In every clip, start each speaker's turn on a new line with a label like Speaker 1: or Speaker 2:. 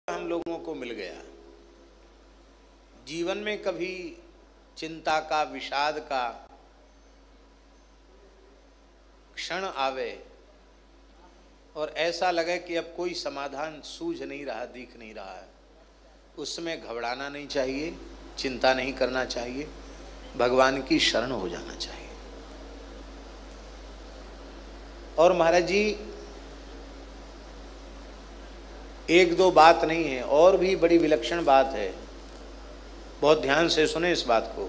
Speaker 1: हम लोगों को मिल गया। जीवन में कभी चिंता का, विषाद का क्षण आवे और ऐसा लगे कि अब कोई समाधान सूझ नहीं रहा, दिख नहीं रहा है, उसमें घबराना नहीं चाहिए, चिंता नहीं करना चाहिए, भगवान की शरण हो जाना चाहिए। और महाराज जी एक दो बात नहीं है, और भी बड़ी विलक्षण बात है, बहुत ध्यान से सुने इस बात को।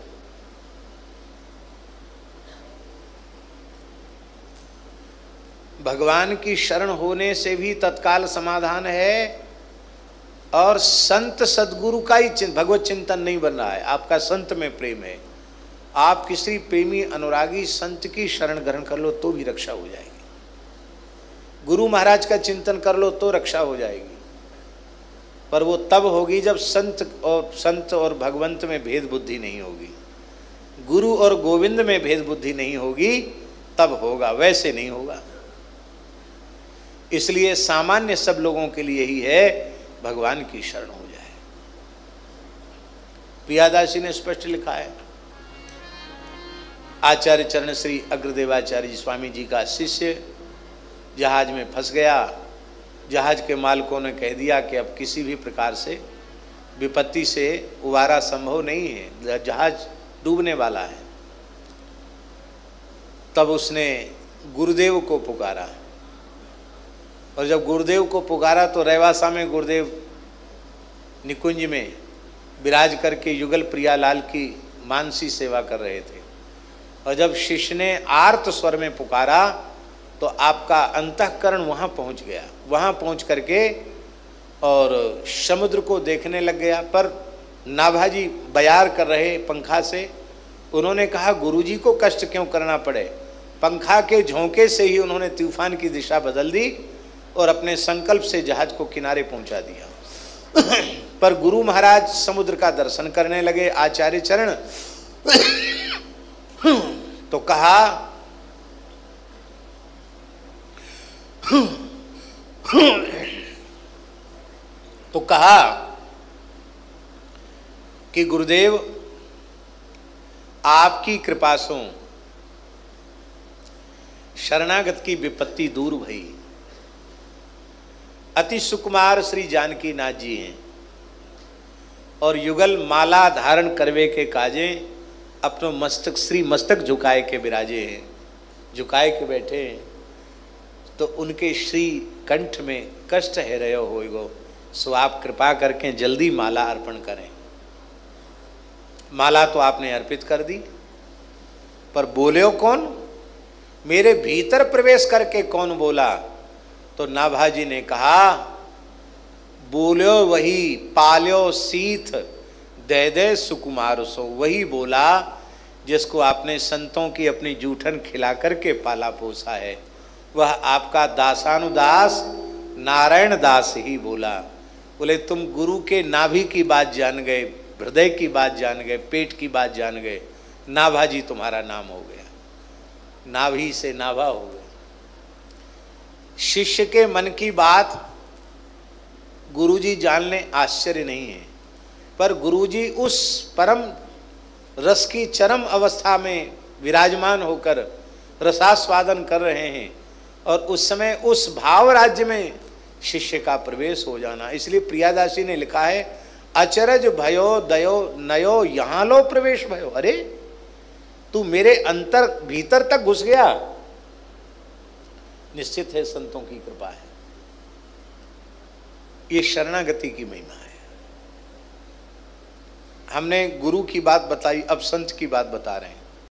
Speaker 1: भगवान की शरण होने से भी तत्काल समाधान है, और संत सदगुरु का ही भगवत चिंतन नहीं बन रहा है, आपका संत में प्रेम है, आप किसी प्रेमी अनुरागी संत की शरण ग्रहण कर लो तो भी रक्षा हो जाएगी। गुरु महाराज का चिंतन कर लो तो रक्षा हो जाएगी, पर वो तब होगी जब संत और भगवंत में भेद बुद्धि नहीं होगी, गुरु और गोविंद में भेद बुद्धि नहीं होगी, तब होगा, वैसे नहीं होगा। इसलिए सामान्य सब लोगों के लिए ही है, भगवान की शरण हो जाए। प्रियादासी ने स्पष्ट लिखा है, आचार्य चरण श्री अग्रदेवाचार्य स्वामी जी का शिष्य जहाज में फंस गया। जहाज के मालिकों ने कह दिया कि अब किसी भी प्रकार से विपत्ति से उबारा संभव नहीं है, जहाज डूबने वाला है। तब उसने गुरुदेव को पुकारा, और जब गुरुदेव को पुकारा तो रेवासा में गुरुदेव निकुंज में विराज करके युगल प्रियालाल की मानसी सेवा कर रहे थे। और जब शिष्य ने आर्त स्वर में पुकारा तो आपका अंतःकरण वहाँ पहुँच गया। वहाँ पहुँच करके और समुद्र को देखने लग गया। पर नाभाजी बयार कर रहे पंखा से, उन्होंने कहा गुरुजी को कष्ट क्यों करना पड़े। पंखा के झोंके से ही उन्होंने तूफान की दिशा बदल दी और अपने संकल्प से जहाज को किनारे पहुंचा दिया। पर गुरु महाराज समुद्र का दर्शन करने लगे। आचार्य चरण तो कहा कि गुरुदेव आपकी कृपा से शरणागत की विपत्ति दूर भई। अति सुकुमार श्री जानकी नाथ जी हैं और युगल माला धारण करवे के काजे अपनो मस्तक श्री मस्तक झुकाए के विराजे हैं, झुकाए के बैठे हैं। तो उनके श्री कंठ में कष्ट है रहे होएगो, सो आप कृपा करके जल्दी माला अर्पण करें। माला तो आपने अर्पित कर दी, पर बोले हो कौन, मेरे भीतर प्रवेश करके कौन बोला। तो नाभाजी ने कहा, बोलो वही पाल्यो सीथ दे दे सुकुमार सो। वही बोला जिसको आपने संतों की अपनी जूठन खिला करके पाला पोसा है, वह आपका दासानुदास नारायण दास ही बोला। बोले तुम गुरु के नाभि की बात जान गए, हृदय की बात जान गए, पेट की बात जान गए, नाभाजी तुम्हारा नाम हो गया, नाभि से नाभा हो गया। शिष्य के मन की बात गुरुजी जान लें आश्चर्य नहीं है, पर गुरुजी उस परम रस की चरम अवस्था में विराजमान होकर रसास्वादन कर रहे हैं, और उस समय उस भाव राज्य में शिष्य का प्रवेश हो जाना। इसलिए प्रियादासी ने लिखा है, अचरज भयो दयो नयो यहाँ लो प्रवेश भयो। अरे तू मेरे अंतर भीतर तक घुस गया, निश्चित है संतों की कृपा है। ये शरणागति की महिमा है। हमने गुरु की बात बताई, अब संत की बात बता रहे हैं।